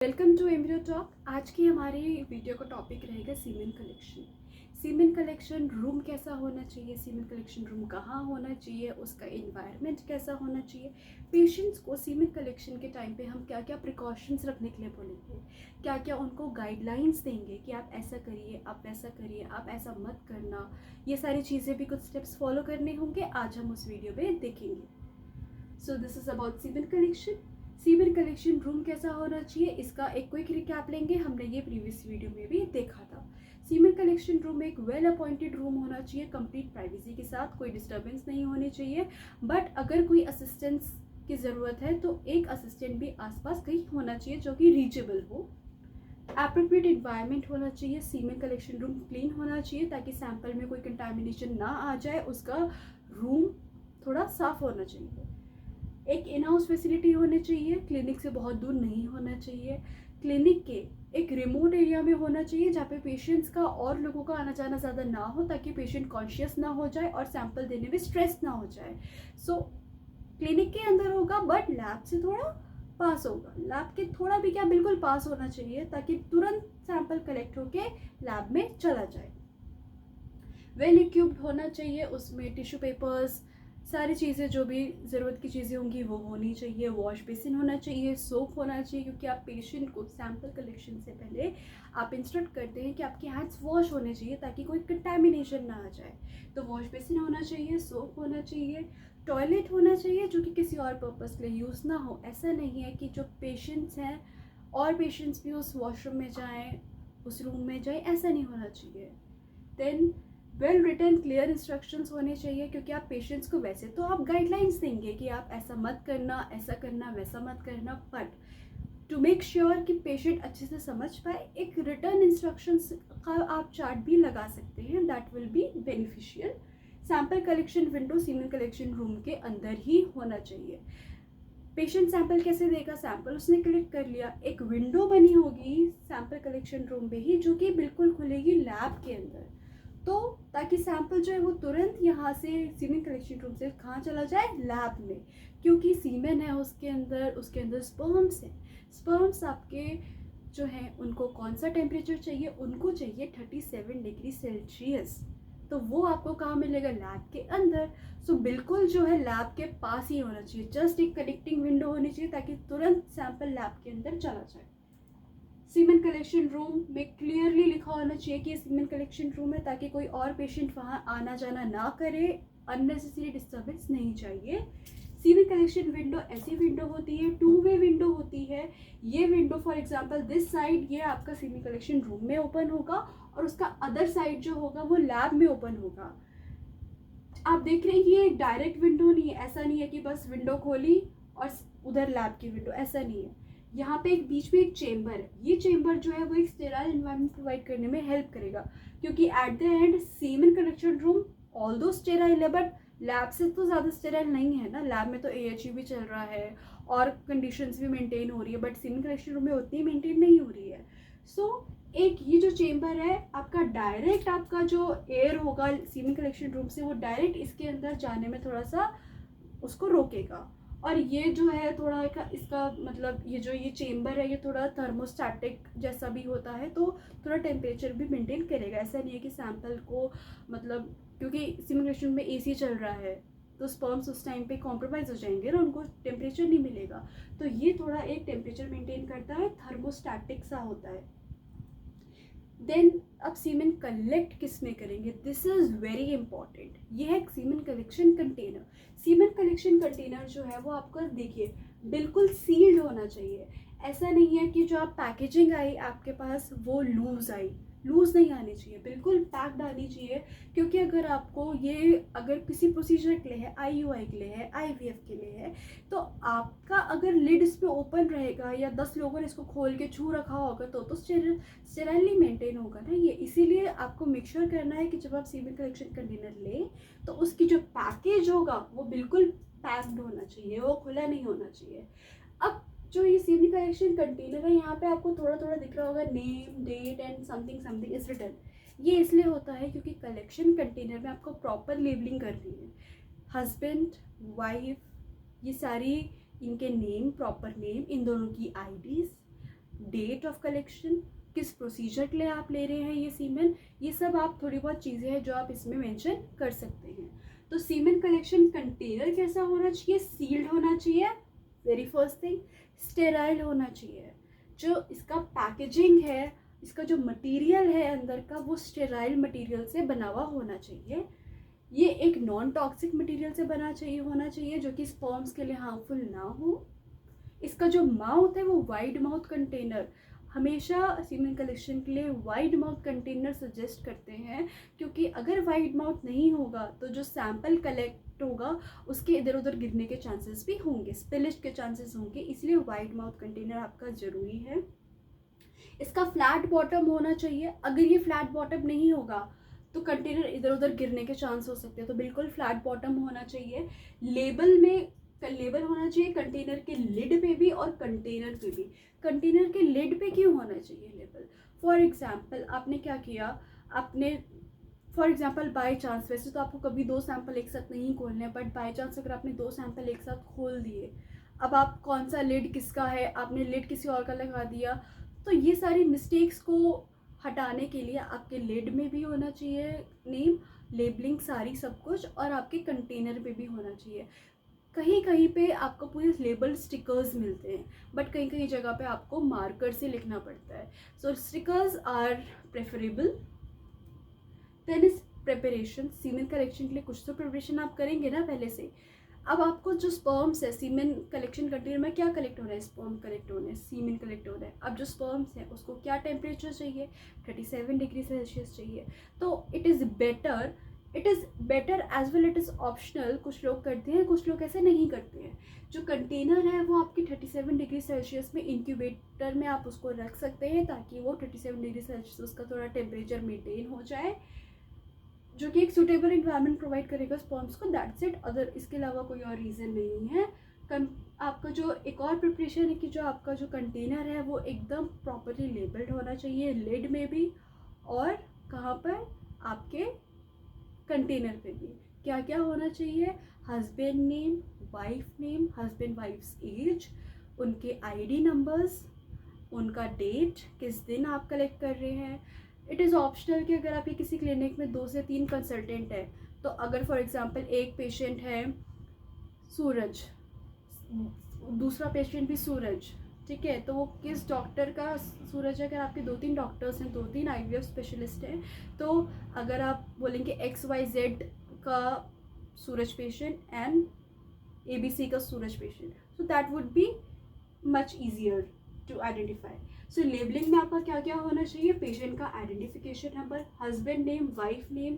Welcome to embryo talk. आज की हमारी वीडियो का टॉपिक रहेगा सीमेन कलेक्शन। सीमेन कलेक्शन रूम कैसा होना चाहिए, सीमेन कलेक्शन रूम कहाँ होना चाहिए, उसका एनवायरनमेंट कैसा होना चाहिए, पेशेंट्स को सीमेन कलेक्शन के टाइम पे हम क्या क्या प्रिकॉशंस रखने के लिए बोलेंगे, क्या क्या उनको गाइडलाइंस देंगे कि आप ऐसा करिए, आप वैसा करिए, आप ऐसा मत करना। ये सारी चीज़ें भी कुछ स्टेप्स फॉलो करने होंगे, आज हम उस वीडियो में देखेंगे। So this is about semen collection. Semen collection room कैसा होना चाहिए, इसका एक क्विक रिकैप लेंगे। हमने ये प्रीवियस वीडियो में भी देखा था। सीमेन कलेक्शन रूम एक वेल अपॉइंटेड रूम होना चाहिए, कंप्लीट प्राइवेसी के साथ, कोई डिस्टर्बेंस नहीं होनी चाहिए। बट अगर कोई असिस्टेंस की ज़रूरत है तो एक असिस्टेंट भी आसपास कहीं होना चाहिए जो कि रीचेबल हो। एप्रोप्रिएट इन्वायरमेंट होना चाहिए। सीमेन कलेक्शन रूम क्लीन होना चाहिए ताकि सैंपल में कोई कंटामिनेशन ना आ जाए। उसका रूम थोड़ा साफ होना चाहिए। एक इन हाउस फैसिलिटी होनी चाहिए, क्लिनिक से बहुत दूर नहीं होना चाहिए। क्लिनिक के एक रिमोट एरिया में होना चाहिए जहाँ पे पेशेंट्स का और लोगों का आना जाना ज़्यादा ना हो, ताकि पेशेंट कॉन्शियस ना हो जाए और सैंपल देने में स्ट्रेस ना हो जाए। सो क्लिनिक के अंदर होगा बट लैब से थोड़ा पास होगा। लैब के थोड़ा भी क्या, बिल्कुल पास होना चाहिए ताकि तुरंत सैंपल कलेक्ट होके लैब में चला जाए। वेल इक्विप्ड होना चाहिए, उसमें टिश्यू पेपर्स, सारी चीज़ें जो भी ज़रूरत की चीज़ें होंगी वो होनी चाहिए। वॉश बेसिन होना चाहिए, सोप होना चाहिए, क्योंकि आप पेशेंट को सैंपल कलेक्शन से पहले आप इंस्ट्रक्ट करते हैं कि आपके हैंड्स वॉश होने चाहिए ताकि कोई कंटेमिनेशन ना आ जाए। तो वॉश बेसिन होना चाहिए, सोप होना चाहिए, टॉयलेट होना चाहिए जो कि किसी और पर्पज़ के लिए यूज़ ना हो। ऐसा नहीं है कि जो पेशेंट्स हैं और पेशेंट्स भी उस वॉशरूम में जाएँ, उस रूम में जाएँ, ऐसा नहीं होना चाहिए। Then well written clear instructions होने चाहिए, क्योंकि आप पेशेंट्स को वैसे तो आप गाइडलाइंस देंगे कि आप ऐसा मत करना, ऐसा करना, वैसा मत करना, बट टू मेक श्योर कि पेशेंट अच्छे से समझ पाए, एक रिटर्न इंस्ट्रक्शंस का आप चार्ट भी लगा सकते हैं। That will be beneficial. Sample collection window semen collection room के अंदर ही होना चाहिए। पेशेंट सैंपल कैसे देगा, सैंपल उसने कलेक्ट कर लिया, एक विंडो बनी होगी सैंपल कलेक्शन रूम में ही जो कि बिल्कुल खुलेगी लैब के अंदर, तो ताकि सैंपल जो है वो तुरंत यहाँ से सीमेन कलेक्शन रूम से कहाँ चला जाए, लैब में। क्योंकि सीमेन है उसके अंदर स्पर्म्स हैं। स्पर्म्स आपके जो हैं उनको कौन सा टेम्परेचर चाहिए, उनको चाहिए 37 डिग्री सेल्सियस। तो वो आपको कहाँ मिलेगा, लैब के अंदर। सो बिल्कुल जो है लैब के पास ही होना चाहिए। जस्ट एक कनेक्टिंग विंडो होनी चाहिए ताकि तुरंत सैंपल लैब के अंदर चला जाए। सीमेन कलेक्शन रूम में क्लियरली लिखा होना चाहिए कि ये सीमेन कलेक्शन रूम है, ताकि कोई और पेशेंट वहाँ आना जाना ना करे, अननेसेसरी डिस्टर्बेंस नहीं चाहिए। सीमेन कलेक्शन विंडो ऐसी विंडो होती है, टू वे विंडो होती है। ये window for example this side ये आपका सीमेन कलेक्शन रूम में ओपन होगा और उसका अदर साइड जो होगा वो लैब में ओपन होगा। आप देख रहे हैं ये एक डायरेक्ट विंडो नहीं है। ऐसा नहीं है कि बस विंडो खोली और उधर लैब की विंडो, ऐसा नहीं है। यहाँ पे एक बीच में एक चेम्बर है। ये चेम्बर जो है वो एक स्टेराइल एनवायरनमेंट प्रोवाइड करने में हेल्प करेगा, क्योंकि at the end semen collection room although sterile है बट लैब से तो ज़्यादा स्टेराइल नहीं है ना। लैब में तो AHU भी चल रहा है और कंडीशंस भी मेंटेन हो रही है, बट सीमेन कलेक्शन रूम में उतनी मेंटेन नहीं हो रही है। सो एक ये जो चेम्बर है आपका, डायरेक्ट आपका जो एयर होगा सीमेन कलेक्शन रूम से वो डायरेक्ट इसके अंदर जाने में थोड़ा सा उसको रोकेगा। और ये जो है थोड़ा इसका मतलब ये चेम्बर है ये थोड़ा थर्मोस्टैटिक जैसा भी होता है, तो थोड़ा टेम्परेचर भी मेंटेन करेगा। ऐसा नहीं है कि सैंपल को मतलब, क्योंकि सिमुलेशन में AC चल रहा है तो स्पर्म्स उस टाइम पे कॉम्प्रोमाइज़ हो जाएंगे ना, उनको टेम्परेचर नहीं मिलेगा। तो ये थोड़ा एक टेम्परेचर मेंटेन करता है, थर्मोस्टैटिक सा होता है। देन अब सीमेन कलेक्ट किस में करेंगे, दिस इज़ वेरी इंपॉर्टेंट। ये है सीमेन कलेक्शन कंटेनर। सीमेन कलेक्शन कंटेनर जो है वो आपका देखिए बिल्कुल सील्ड होना चाहिए। ऐसा नहीं है कि जो आप पैकेजिंग आई आपके पास वो लूज़ आई, लूज़ नहीं आनी चाहिए, बिल्कुल पैक्ड आनी चाहिए। क्योंकि अगर आपको ये अगर किसी प्रोसीजर के लिए है, IUI के लिए है, IVF के लिए है, तो आपका अगर लिड इस पर ओपन रहेगा या 10 लोगों ने इसको खोल के छू रखा होगा तो स्टेराइली मेंटेन होगा ना ये। इसीलिए आपको मेक श्योर करना है कि जब आप सीमेन कलेक्शन कंटेनर लें तो उसकी जो पैकेज होगा वो बिल्कुल पैक्ड होना चाहिए, वो खुला नहीं होना चाहिए। अब जो ये सीमेन कलेक्शन कंटेनर है यहाँ पे आपको थोड़ा थोड़ा दिख रहा होगा name, date and something something is written. ये इसलिए होता है क्योंकि कलेक्शन कंटेनर में आपको प्रॉपर लेबलिंग करनी है। हस्बैंड, वाइफ, ये सारी इनके नेम, प्रॉपर नेम, इन दोनों की IDs, डेट ऑफ कलेक्शन, किस प्रोसीजर के लिए आप ले रहे हैं ये सीमेन, ये सब आप थोड़ी बहुत चीज़ें हैं जो आप इसमें मेंशन कर सकते हैं। तो सीमेन कलेक्शन कंटेनर कैसा होना चाहिए? सील्ड होना चाहिए, वेरी फर्स्ट थिंग। स्टेराइल होना चाहिए, जो इसका पैकेजिंग है, इसका जो मटेरियल है अंदर का, वो स्टेराइल मटेरियल से बना हुआ होना चाहिए। ये एक नॉन टॉक्सिक मटेरियल से होना चाहिए जो कि स्पर्म्स के लिए हार्मफुल ना हो। इसका जो माउथ है वो वाइड माउथ कंटेनर, हमेशा सीमेन कलेक्शन के लिए वाइड माउथ कंटेनर सजेस्ट करते हैं, क्योंकि अगर वाइड माउथ नहीं होगा तो जो सैंपल कलेक्ट होगा उसके इधर उधर गिरने के चांसेस भी होंगे, स्पिलिश के चांसेस होंगे, इसलिए वाइड माउथ कंटेनर आपका ज़रूरी है। इसका फ्लैट बॉटम होना चाहिए, अगर ये फ्लैट बॉटम नहीं होगा तो कंटेनर इधर उधर गिरने के चांस हो सकते हैं, तो बिल्कुल फ्लैट बॉटम होना चाहिए। लेबल होना चाहिए कंटेनर के लिड पे भी और कंटेनर पे भी। कंटेनर के लिड पे क्यों होना चाहिए लेबल? फॉर एग्जांपल आपने क्या किया, आपने फॉर एग्जांपल बाय चांस, वैसे तो आपको कभी 2 सैंपल एक साथ नहीं खोलने, बट बाय चांस अगर आपने 2 सैंपल एक साथ खोल दिए, अब आप कौन सा लिड किसका है, आपने लिड किसी और का लगा दिया, तो ये सारी मिस्टेक्स को हटाने के लिए आपके लिड में भी होना चाहिए नेम, लेबलिंग सारी सब कुछ, और आपके कंटेनर पे भी होना चाहिए। कहीं कहीं पे आपको पूरे लेबल स्टिकर्स मिलते हैं, बट कहीं कहीं जगह पे आपको मार्कर से लिखना पड़ता है, so stickers are preferable. Then is preparation, semen collection के लिए कुछ तो प्रिपरेशन आप करेंगे ना पहले से। अब आपको जो स्पर्म्स है, सीमेन कलेक्शन कंटेनर में क्या कलेक्ट हो रहा है? स्पर्म कलेक्ट हो रहा है, सीमेन कलेक्ट हो रहा है। अब जो स्पर्म्स है उसको क्या टेम्परेचर चाहिए? 37 डिग्री सेल्सियस चाहिए। तो it is better as well, it is optional. कुछ लोग करते हैं, कुछ लोग ऐसे नहीं करते हैं। जो कंटेनर है वो आपकी 37 डिग्री सेल्सियस में इंक्यूबेटर में आप उसको रख सकते हैं, ताकि वो 37 डिग्री सेल्सियस उसका थोड़ा टेम्परेचर मेंटेन हो जाए, जो कि एक सूटेबल इन्वायरमेंट प्रोवाइड करेगा स्पर्म्स को। दैट्स इट, अदर इसके अलावा कोई और रीज़न नहीं है। आपका जो एक और प्रिपरेशन है कि जो आपका जो कंटेनर है वो एकदम प्रॉपरली लेबल्ड होना चाहिए, लिड में भी और कहाँ पर, आपके कंटेनर पे भी। क्या क्या होना चाहिए? Husband name, wife name, husband wife's age, उनके आईडी नंबर्स, उनका डेट, किस दिन आप कलेक्ट कर रहे हैं। इट इज़ ऑप्शनल कि अगर आपके किसी क्लिनिक में 2 से 3 कंसल्टेंट है, तो अगर फॉर एग्जांपल एक पेशेंट है सूरज, दूसरा पेशेंट भी सूरज, ठीक है, तो वो किस डॉक्टर का सूरज है? अगर आपके 2-3 डॉक्टर्स हैं, 2-3 IVF स्पेशलिस्ट हैं, तो अगर आप बोलेंगे XYZ का सूरज पेशेंट एंड ABC का Suraj patient, so that would be much easier to identify. So labeling में आपका क्या क्या होना चाहिए? पेशेंट का identification number, husband name, wife name,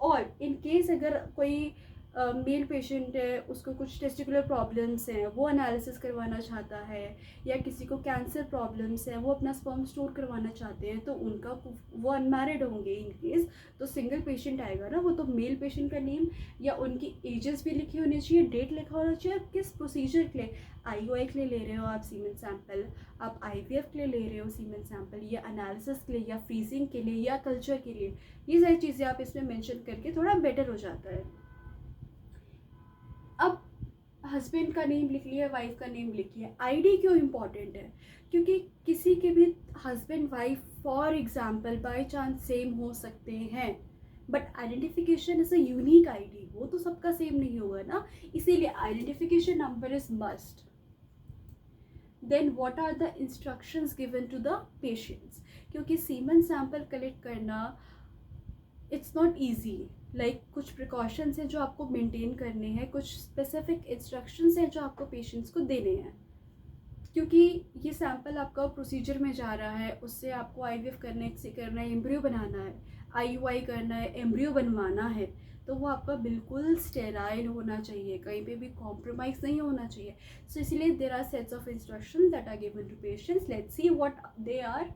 और इन केस अगर कोई मेल पेशेंट है, उसको कुछ टेस्टिकुलर प्रॉब्लम्स हैं, वो एनालिसिस करवाना चाहता है, या किसी को कैंसर प्रॉब्लम्स हैं, वो अपना स्पर्म स्टोर करवाना चाहते हैं, तो उनका, वो अनमैरिड होंगे इन केस, तो सिंगल पेशेंट आएगा ना वो, तो मेल पेशेंट का नेम या उनकी एजेस भी लिखी होनी चाहिए, डेट लिखा होना चाहिए, किस प्रोसीजर के लिए, IUI के लिए ले रहे हो आप सीमेन सैंपल, आप IVF के लिए ले रहे हो सीमेन सैंपल, या एनालिसिस के लिए, या फ्रीजिंग के लिए, या कल्चर के लिए, ये सारी चीज़ें आप इसमें मेंशन करके थोड़ा बेटर हो जाता है। अब हस्बैंड का नेम लिख लिया, वाइफ का नेम लिख लिया। आईडी क्यों इम्पॉर्टेंट है? क्योंकि किसी के भी husband wife for example by chance same हो सकते हैं, but identification is a unique ID, वो तो सबका सेम नहीं होगा ना, इसीलिए identification number is must. Then what are the instructions given to the patients? क्योंकि सीमन सैंपल कलेक्ट करना इट्स नॉट ईजी, लाइक कुछ प्रिकॉशंस हैं जो आपको मेंटेन करने हैं, कुछ स्पेसिफिक इंस्ट्रक्शंस हैं जो आपको पेशेंट्स को देने हैं, क्योंकि ये सैंपल आपका प्रोसीजर में जा रहा है, उससे आपको IVF करना है, एम्ब्रियो बनाना है, IUI करना है, एम्ब्रियो बनवाना है, तो वो आपका बिल्कुल स्टेराइल होना चाहिए, कहीं पे भी कॉम्प्रोमाइज़ नहीं होना चाहिए। सो इसलिए there are sets of instructions that are given to patients. Let's see what they are.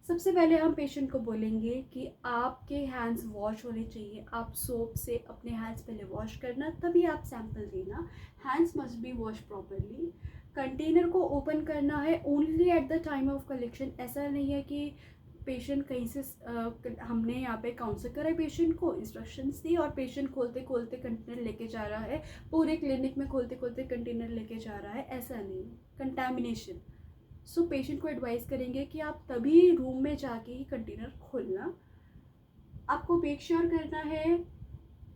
सबसे पहले हम पेशेंट को बोलेंगे कि आपके हैंड्स वॉश होने चाहिए, आप सोप से अपने हैंड्स पहले वॉश करना, तभी आप सैंपल देना। Hands must be wash properly. Container को ओपन करना है only at the time of collection. ऐसा नहीं है कि पेशेंट कहीं से हमने यहाँ पे काउंसल करा है, पेशेंट को इंस्ट्रक्शंस दी और पेशेंट खोलते खोलते कंटेनर लेके जा रहा है, पूरे क्लिनिक में खोलते खोलते कंटेनर लेके जा रहा है, ऐसा नहीं। कंटैमिनेशन, सो पेशेंट को एडवाइस करेंगे कि आप तभी रूम में जाके ही कंटेनर खोलना। आपको मेक श्योर करना है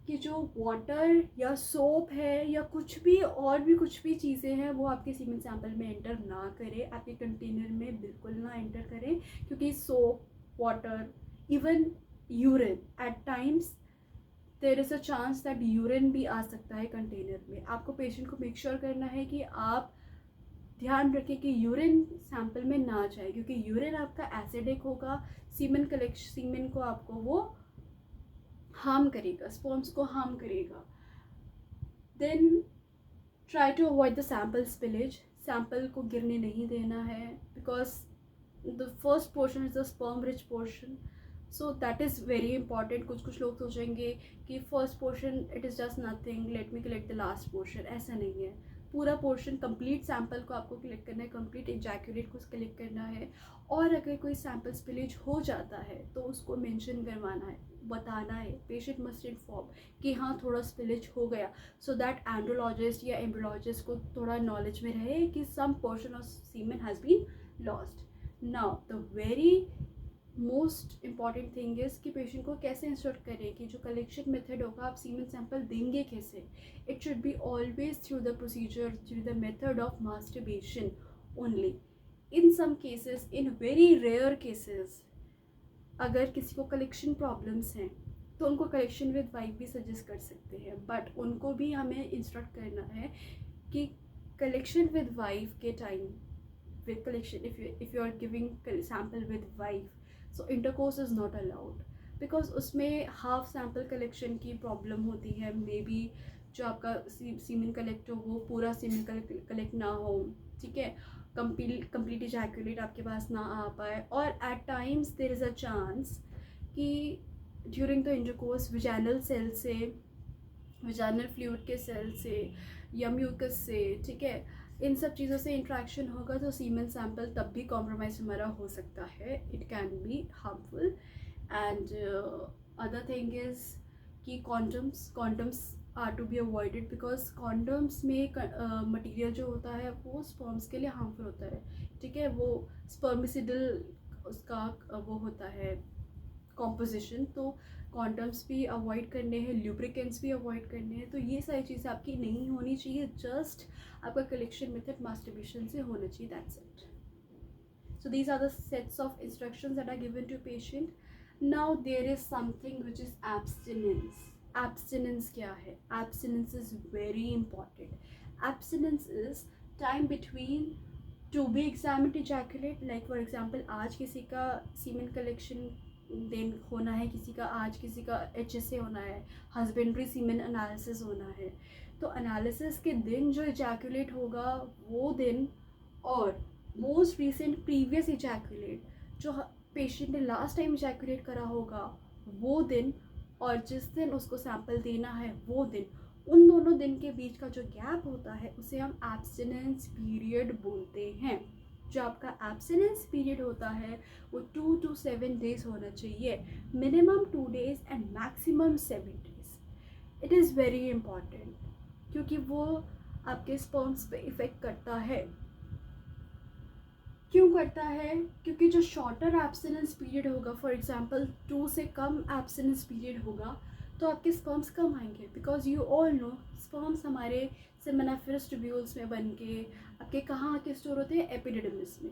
कि जो वाटर या सोप है या कुछ भी और भी कुछ भी चीज़ें हैं वो आपके सीमेन सैंपल में एंटर ना करें, आपके कंटेनर में बिल्कुल ना एंटर करें, क्योंकि soap, water, even urine, at times there is a chance that urine भी आ सकता है कंटेनर में। आपको पेशेंट को मेक श्योर करना है कि आप ध्यान रखें कि यूरिन सैंपल में ना जाए, क्योंकि यूरिन आपका एसिडिक होगा, सीमेन को आपको वो हार्म करेगा, स्पर्म्स को हार्म करेगा। Then try to avoid the sample spillage, sample को गिरने नहीं देना है, because the first portion is the sperm rich portion, so that is very important. कुछ लोग सोचेंगे कि first portion it is just nothing, let me collect the last portion, ऐसा नहीं है। पूरा पोर्शन, कंप्लीट सैंपल को आपको कलेक्ट करना है, कंप्लीट इजैकुलेट को कलेक्ट करना है। और अगर कोई सैंपल स्पिलेज हो जाता है तो उसको मेंशन करवाना है, बताना है, पेशेंट मस्ट इन्फॉर्म कि हाँ थोड़ा स्पिलेज हो गया, सो दैट एंड्रोलॉजिस्ट या एम्ब्रोलॉजिस्ट को थोड़ा नॉलेज में रहे कि some portion of semen has been lost. Now the very most important thing is कि पेशेंट को कैसे इंस्ट्रक्ट करें कि जो कलेक्शन मेथड होगा, आप सीमेन सैंपल देंगे कैसे। It should be always through the procedure, through the method of masturbation only. In some cases, in very rare cases, अगर किसी को कलेक्शन प्रॉब्लम्स हैं तो उनको कलेक्शन विद वाइफ भी सजेस्ट कर सकते हैं, बट उनको भी हमें इंस्ट्रक्ट करना है कि कलेक्शन विद वाइफ के time, with collection, if you are giving sample with wife, so intercourse is not allowed, because उसमें हाफ सैम्पल कलेक्शन की प्रॉब्लम होती है। मे बी जो आपका सीमेन कलेक्ट हो वो पूरा सीमेन कलेक्ट ना हो, ठीक है, कंप्लीट इजैकुलेट आपके पास ना आ पाए, और at times there is a chance कि during the intercourse vaginal cell से, विजाइनल फ्लूइड के सेल से या म्यूकस से, ठीक है, इन सब चीज़ों से इंट्रैक्शन होगा तो सीमेन सैंपल तब भी कॉम्प्रोमाइज हमारा हो सकता है, it can be harmful. And other thing is कि condoms are to be avoided, because condoms में मटेरियल जो होता है वो स्पर्म्स के लिए हार्मफुल होता है, ठीक है, वो स्पर्मिसिडल उसका वो होता है कॉम्पोजिशन, तो कॉन्डम्स भी अवॉइड करने हैं, ल्यूब्रिकेंट्स भी अवॉइड करने हैं, तो ये सारी चीज़ें आपकी नहीं होनी चाहिए। जस्ट आपका कलेक्शन मेथड मास्टरबेशन से होना चाहिए, that's it. So these are the sets of instructions that are given to patient. Now there is something which is abstinence. Abstinence क्या है? Abstinence is very important. Abstinence is time between to be examined ejaculate, like for example आज किसी का सीमेन collection दिन होना है, किसी का आज किसी का HSA होना है, हस्बेंड्री सीमेन एनालिसिस होना है, तो एनालिसिस के दिन जो इजैकुलेट होगा वो दिन, और मोस्ट रिसेंट प्रीवियस इजैकुलेट जो पेशेंट ने लास्ट टाइम इजैकुलेट करा होगा वो दिन, और जिस दिन उसको सैंपल देना है वो दिन, उन दोनों दिन के बीच का जो गैप होता है उसे हम एब्स्टिनेंस पीरियड बोलते हैं। जो आपका एब्स्टिनेंस पीरियड होता है वो 2 to 7 days होना चाहिए, minimum 2 days and maximum 7 days। It is very important, क्योंकि वो आपके स्पर्म्स पे इफ़ेक्ट करता है। क्यों करता है? क्योंकि जो शॉर्टर एब्स्टिनेंस पीरियड होगा, फॉर एग्जांपल 2 से कम एब्स्टिनेंस पीरियड होगा, तो आपके स्पर्म्स कम आएंगे, because you all know sperms हमारे सेमिनिफरस ट्यूब्यूल्स में बन के आपके कहाँ आके स्टोर होते हैं? एपिडिडमिस में।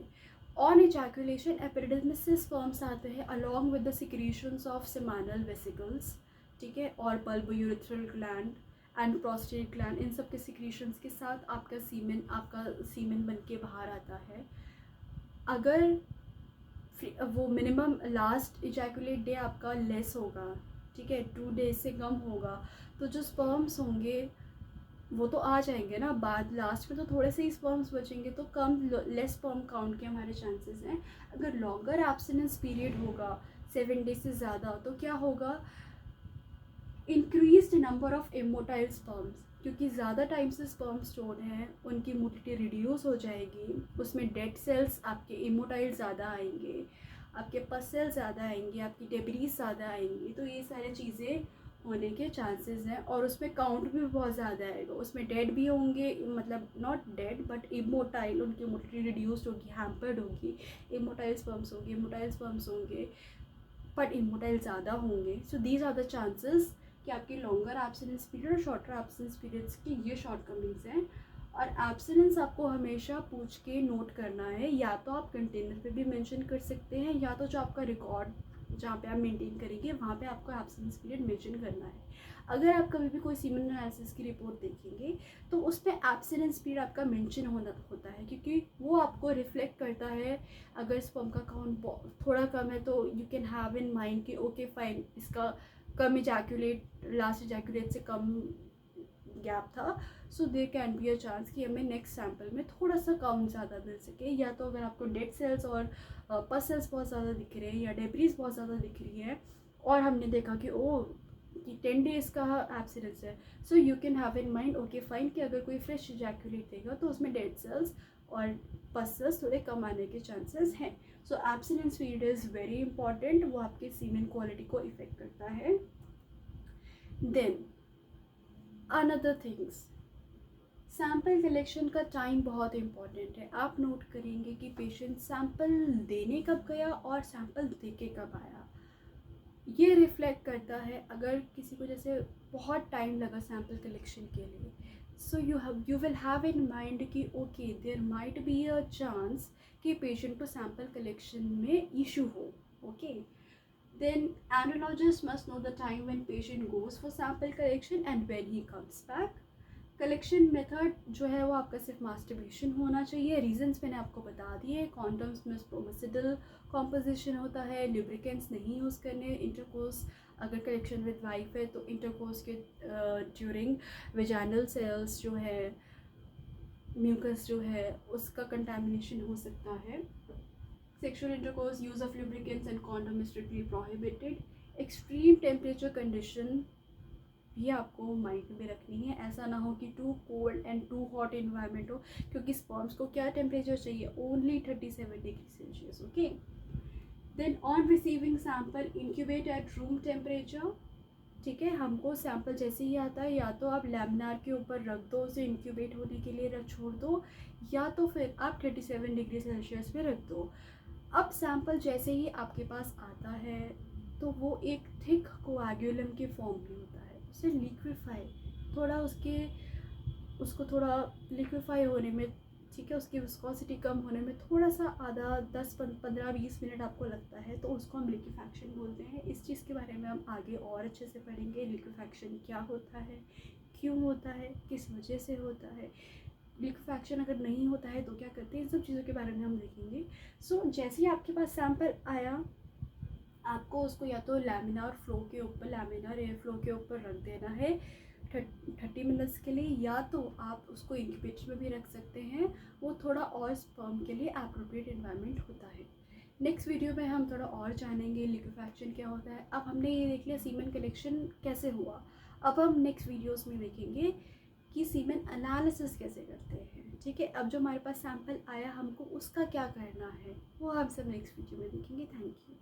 ऑन इजैकुलेशन एपिडिडमिस से स्पर्म्स आते हैं along with the secretions of seminal vesicles, ठीक है, और bulbourethral gland and prostate gland, इन सब के सिक्रीशंस के साथ आपका सीमेन बन के बाहर आता है। अगर वो मिनिमम लास्ट इजैकुलेट डे आपका लेस होगा, ठीक है, 2 days से कम होगा, तो जो स्पर्म्स होंगे वो तो आ जाएंगे ना, बाद लास्ट में तो थोड़े से ही स्पर्म्स बचेंगे, तो कम लेस स्पर्म काउंट के हमारे चांसेस हैं। अगर लॉन्गर एब्स्टिनेंस पीरियड होगा 7 days से ज़्यादा, तो क्या होगा? Increased number of immotile sperms, क्योंकि ज़्यादा टाइम से स्पर्म स्टोर हैं, उनकी मोटिलिटी रिड्यूस हो जाएगी, उसमें डेड सेल्स आपके इमोटाइल ज़्यादा आएंगे, आपके पस सेल्स ज़्यादा आएंगे, आपकी डेब्रीज ज़्यादा आएंगी, तो ये सारी चीज़ें होने के चांसेस हैं, और उसमें काउंट भी बहुत ज़्यादा आएगा। उसमें डेड भी होंगे, मतलब नॉट डेड बट इमोटाइल, उनकी मोटिलिटी रिड्यूस्ड होगी, हैम्पर्ड होगी। इमोटाइल स्पर्म्स होंगे, मोटाइल स्पर्म्स होंगे, बट इमोटाइल ज़्यादा होंगे। So these are the chances कि आपकी लॉन्गर एब्सेंस पीरियड और शॉर्टर एब्सेंस पीरियड्स की ये शॉर्टकमिंग्स हैं। और एब्सेंस आपको हमेशा पूछ के नोट करना है, या तो आप कंटेनर पे भी मेंशन कर सकते हैं, या तो जो आपका रिकॉर्ड जहाँ पे आप मेंटेन करेंगे वहाँ पे आपको एब्सेंस पीरियड मेंशन करना है। अगर आप कभी भी कोई सीमेन एनालिसिस की रिपोर्ट देखेंगे तो उस पर एब्सेंस पीरियड आपका मेंशन होता है, क्योंकि वो आपको रिफ्लेक्ट करता है। अगर स्पर्म का काउंट थोड़ा कम है तो you can have in mind कि ओके फाइन, इसका कम इजैकुलेट, लास्ट इजैकुलेट से कम गैप था, so there can be a chance कि हमें नेक्स्ट सैम्पल में थोड़ा सा काउंट ज़्यादा मिल सके। या तो अगर आपको डेड सेल्स और पस सेल्स बहुत ज़्यादा दिख रहे हैं या डेब्रीज बहुत ज़्यादा दिख रही है, और हमने देखा कि ओ कि 10 डेज़ का एब्सेंस है, so you can have in mind okay fine कि अगर कोई फ्रेश इजैकुलेट देगा तो उसमें डेड सेल्स और पस सेल्स थोड़े कम आने के चांसेस हैं। So absence period is very important, वो आपके सीमेन क्वालिटी को इफेक्ट करता है। Then another things, sample collection का टाइम बहुत इंपॉर्टेंट है। आप नोट करेंगे कि पेशेंट सैम्पल देने कब गया और सैम्पल दे के कब आया। ये रिफ्लेक्ट करता है अगर किसी को जैसे बहुत टाइम लगा सैम्पल कलेक्शन के लिए, so you will have in mind कि okay there might be a chance कि पेशेंट को सैम्पल कलेक्शन में इशू हो। Okay, then analyst must know the time when patient goes for sample collection and when he comes back. Collection method जो है वो आपका सिर्फ मास्टरबेशन होना चाहिए। रीजंस मैंने आपको बता दिए। कॉन्डम्स में स्पर्मिसिडल कॉम्पोजिशन होता है, लुब्रिकेंट्स नहीं यूज़ करने। इंटरकोर्स अगर कलेक्शन विद वाइफ है तो इंटरकोर्स के ड्यूरिंग वेजाइनल सेल्स जो है, म्यूकस जो है, उसका कंटामिनेशन हो सकता है। Sexual intercourse, use of lubricants and condom is strictly prohibited. Extreme temperature condition भी आपको माइंड में रखनी है। ऐसा ना हो कि too cold and too hot environment हो, क्योंकि स्पर्म्स को क्या टेम्परेचर चाहिए, only 37 degree Celsius. Okay, then on receiving sample incubate at room temperature. ठीक है, हमको सैम्पल जैसे ही आता है या तो आप लैमिनार के ऊपर रख दो, उसे इंक्यूबेट होने के लिए रख छोड़ दो, या तो फिर आप 37 डिग्री सेल्सियस पे रख दो। अब सैम्पल जैसे ही आपके पास आता है तो वो एक थिक कोएगुलम के फॉर्म में होता है। उसे लिक्विफाई थोड़ा उसको थोड़ा लिक्विफाई होने में, ठीक है, उसकी विस्कोसिटी कम होने में थोड़ा सा आधा 10-15-20 मिनट आपको लगता है, तो उसको हम लिक्विफैक्शन बोलते हैं। इस चीज़ के बारे में हम आगे और अच्छे से पढ़ेंगे। लिक्विफैक्शन क्या होता है, क्यों होता है, किस वजह से होता है, लिक्विफैक्शन अगर नहीं होता है तो क्या करते हैं, इन सब चीज़ों के बारे में हम देखेंगे। सो जैसे ही आपके पास सैम्पल आया, आपको उसको या तो लैमिनार फ्लो के ऊपर, लैमिनार एयर फ्लो के ऊपर रख देना है 30 मिनट्स के लिए, या तो आप उसको इंक्यूबेटर में भी रख सकते हैं। वो थोड़ा और स्पर्म के लिए एप्रोप्रिएट एनवायरनमेंट होता है। नेक्स्ट वीडियो में हम थोड़ा और जानेंगे लिक्विफैक्शन क्या होता है। अब हमने ये देख लिया सीमेन कलेक्शन कैसे हुआ। अब हम नेक्स्ट वीडियोस में देखेंगे कि सीमेन एनालिसिस कैसे करते हैं। ठीक है, अब जो हमारे पास सैम्पल आया हमको उसका क्या करना है वो हम सब नेक्स्ट वीडियो में देखेंगे। Thank you.